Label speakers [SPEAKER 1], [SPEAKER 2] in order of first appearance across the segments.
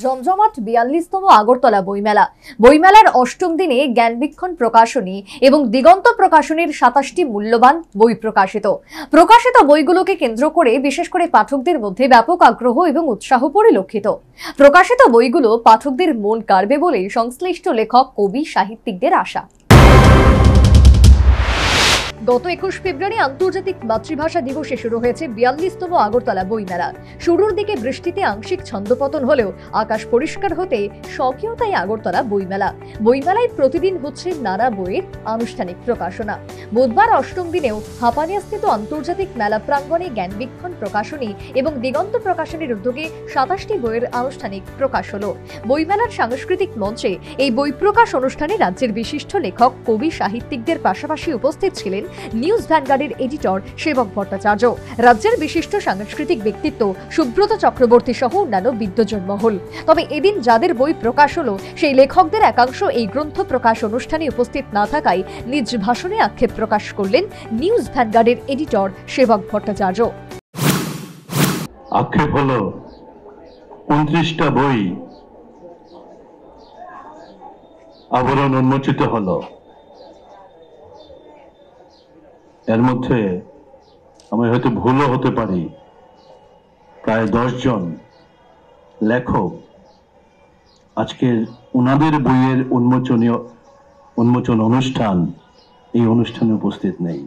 [SPEAKER 1] জমজমাট ৪২তম আগরতলা বইমেলা। বইমেলার অষ্টম দিনে জ্ঞানবীক্ষণ প্রকাশনী এবং দিগন্ত প্রকাশনীর ২৭টি মূল্যবান বই প্রকাশিত বইগুলোকে কেন্দ্র করে বিশেষ করে পাঠকদের মধ্যে ব্যাপক আগ্রহ এবং উৎসাহ পরিলক্ষিত। প্রকাশিত বইগুলো পাঠকদের মন কাড়বে বলে সংশ্লিষ্ট লেখক, কবি, সাহিত্যিকদের আশা। গত ২১ ফেব্রুয়ারি আন্তর্জাতিক মাতৃভাষা দিবসে শুরু হয়েছে ৪২তম আগরতলা বইমেলা। শুরুর দিকে বৃষ্টিতে আংশিক ছন্দপতন হলেও আকাশ পরিষ্কার হতে স্বকীয়তায় আগরতলা বইমেলায় প্রতিদিন হচ্ছে নানা বইয়ের আনুষ্ঠানিক প্রকাশনা। বুধবার অষ্টম দিনেও হাপানিয়াস্থিত আন্তর্জাতিক মেলা প্রাঙ্গণে জ্ঞানবীক্ষণ প্রকাশনী এবং দিগন্ত প্রকাশনীর উদ্যোগে ২৭টি বইয়ের আনুষ্ঠানিক প্রকাশ হলো। বইমেলার সাংস্কৃতিক মঞ্চে এই বই প্রকাশ অনুষ্ঠানে রাজ্যের বিশিষ্ট লেখক, কবি, সাহিত্যিকদের পাশাপাশি উপস্থিত ছিলেন নিউজ ভ্যানগার্ডের এডিটর সেবক ভট্টাচার্য, রাজ্যের বিশিষ্ট সাংস্কৃতিক ব্যক্তিত্ব সুব্রত চক্রবর্তী সহ অন্যান্য বিদ্বজন মহল। তবে এদিন যাদের বই প্রকাশ হলো সেই লেখকদের একাংশ এই গ্রন্থ প্রকাশ অনুষ্ঠানে উপস্থিত না থাকায় নিজ ভাষণে আক্ষেপ প্রকাশ করলেন নিউজ ভ্যানগার্ডের এডিটর সেবক ভট্টাচার্য।
[SPEAKER 2] আক্ষেপ হলো ২৯টা বই আবরণ উন্মোচিত হলো। এর মধ্যে আমি হয়তো ভুলও হতে পারি, প্রায় ১০ জন লেখক আজকের ওনাদের বইয়ের উন্মোচন অনুষ্ঠান, এই অনুষ্ঠানে উপস্থিত নেই।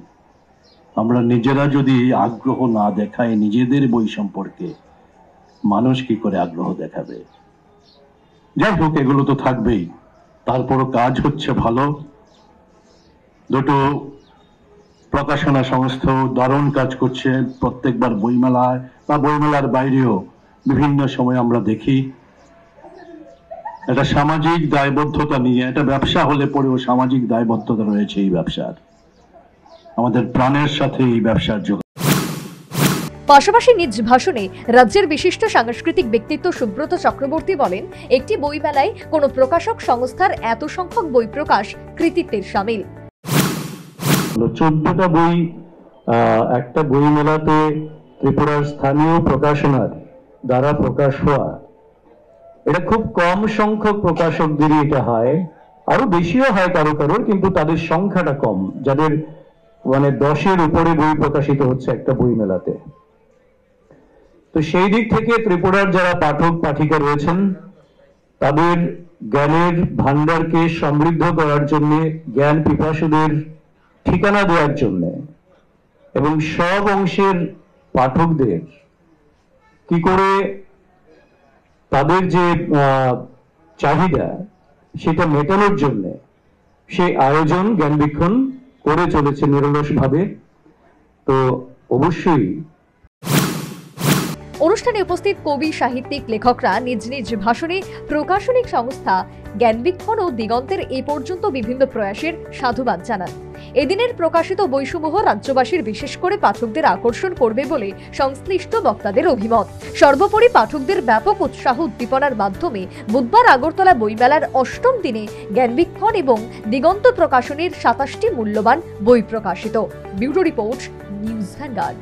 [SPEAKER 2] আমরা নিজেরা যদি আগ্রহ না দেখাই নিজেদের বই সম্পর্কে, মানুষ কি করে আগ্রহ দেখাবে? যাই হোক, এগুলো তো থাকবেই। তারপরও কাজ হচ্ছে ভালো। দুটো প্রকাশনা সংস্থাও দারুণ কাজ করছে। প্রত্যেকবার বইমেলায় বা বইমেলার বাইরেও বিভিন্ন সময় আমরা দেখি এটা সামাজিক দায়বদ্ধতা নিয়ে, এটা ব্যবসা হলে পরেও সামাজিক দায়বদ্ধতা রয়েছে এই ব্যবসার। আমাদের প্রাণের সাথে এই ব্যবসার যোগ।
[SPEAKER 1] পাশাপাশি নিজ ভাষণে রাজ্যের বিশিষ্ট সাংস্কৃতিক ব্যক্তিত্ব সুব্রত চক্রবর্তী বলেন, একটি বইমেলায় কোনো প্রকাশক সংস্থার এত সংখ্যক বই প্রকাশ কৃতিত্বের শামিল।
[SPEAKER 3] ১৪টা বই একটা বই মেলাতে ত্রিপুরার স্থানীয় প্রকাশনার দ্বারা প্রকাশ হওয়া, এটা খুব কম সংখ্যক প্রকাশকদেরই এটা হয়। আরো বেশিও হয় কারো কারোর, কিন্তু তাদের সংখ্যাটা কম, যাদের মানে ১০-এর উপরে বই প্রকাশিত হচ্ছে একটা বই মেলাতে। তো সেই দিক থেকে ত্রিপুরার যারা পাঠক পাঠিকা রয়েছেন তাদের জ্ঞানের ভান্ডারকে সমৃদ্ধ করার জন্য, জ্ঞান পিপাসুদের ঠিকানা দেওয়ার জন্য এবং সব অংশের পাঠকদের কি করে তাদের যে চাহিদা সেটা মেটানোর জন্য সেই আয়োজন জ্ঞানবীক্ষণ করে চলেছে নিরলসভাবে। তো অবশ্যই
[SPEAKER 1] অনুষ্ঠানে উপস্থিত কবি, সাহিত্যিক, লেখকরা নিজ নিজ ভাষণে প্রকাশনিক সংস্থা জ্ঞানবীক্ষণ ও দিগন্তের এ পর্যন্ত বিভিন্ন প্রয়াসের সাধুবাদ জানান। এদিনের প্রকাশিত বইসমূহ রাজ্যবাসীর, বিশেষ করে পাঠকদের আকর্ষণ করবে বলে সংশ্লিষ্ট বক্তাদের অভিমত। সর্বোপরি পাঠকদের ব্যাপক উৎসাহ উদ্দীপনার মাধ্যমে বুধবার আগরতলা বইমেলার অষ্টম দিনে জ্ঞানবীক্ষণ এবং দিগন্ত প্রকাশনীর ২৭টি মূল্যবান বই প্রকাশিত। Bureau report, news vanguard.